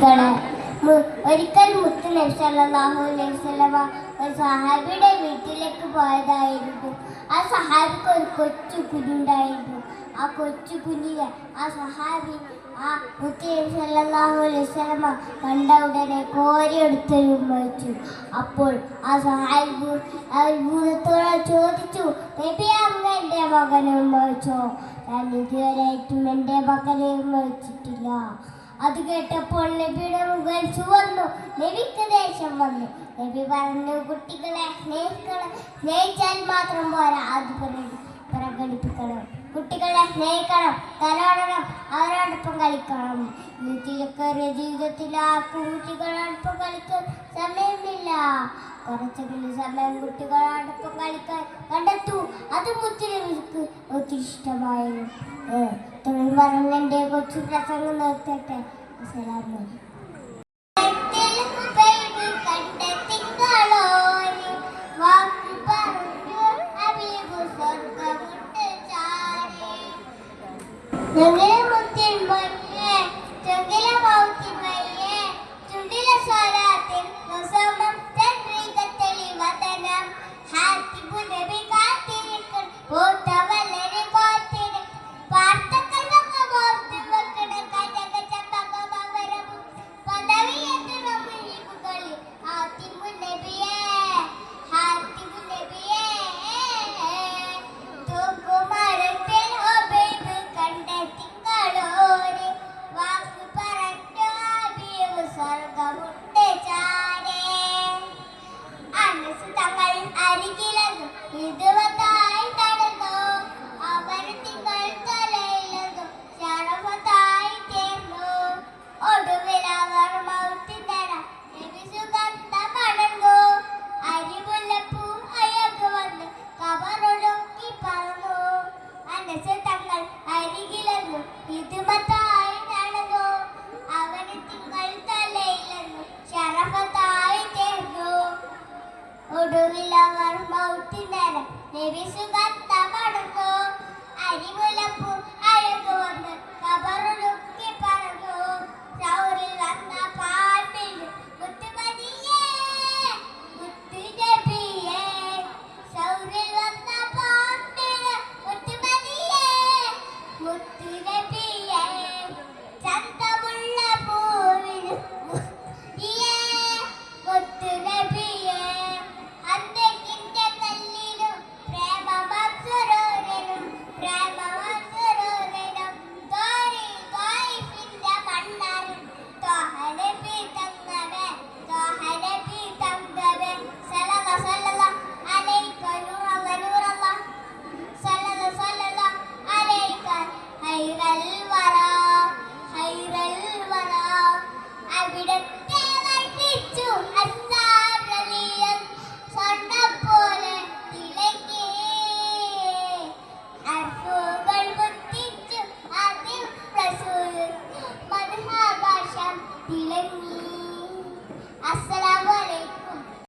സുഹൃത്തുക്കളെ, ഒരിക്കൽ മുത്ത് നബി സല്ലല്ലാഹു അലൈഹി വസല്ലമ ഒരു സഹാബിയുടെ വീട്ടിലേക്ക് പോയതായിരുന്നു. ആ സഹാബിക്ക് ഒരു കൊച്ചു കുഞ്ഞുണ്ടായിരുന്നു. ആ കൊച്ചു കുഞ്ഞിനെ ആ സഹാബി ആ മുത്ത് നബി സല്ലല്ലാഹു അലൈഹി വസല്ലമ കണ്ട ഉടനെ കോരിയെടുത്ത് ഉമ്മച്ചു. അപ്പോൾ ആ സഹാബി അത്ഭുതത്തോടെ ചോദിച്ചു, നബി അങ്ങ് എൻ്റെ മകനെ ഉമ്മച്ചോ? ഞാൻ ഇതുവരെയായിട്ടും എൻ്റെ മകനെ ഉമ്മച്ചിട്ടില്ല. അത് കേട്ടപ്പോൾ നബിയുടെ മുഖം ചുവന്നു. നബിക്ക് ദേഷ്യം വന്നു. നബി പറഞ്ഞു, കുട്ടികളെ സ്നേഹിക്കണം, സ്നേഹിച്ചാൽ മാത്രം പോരാ, അത് പ്രകടിപ്പിക്കണം. കുട്ടികളെ സ്നേഹിക്കണം, തലോടണം, അവരോടൊപ്പം കളിക്കണം. തിരക്കേറിയ ജീവിതത്തിൽ ആർക്കും കുട്ടികളോടൊപ്പം കളിക്കാൻ സമയമില്ല. കുറച്ചെങ്കിലും സമയം കുട്ടികളോടൊപ്പം കളിക്കാൻ കണ്ടെത്തൂ. അത് മുത്തുനബിക്ക് ഒത്തിരി ഇഷ്ടമായിരുന്നു. തൊഴിൽ പറഞ്ഞ എൻ്റെ കൊച്ചു പ്രസംഗം നിർത്തട്ടെ. അസ്സലാമു Sargamu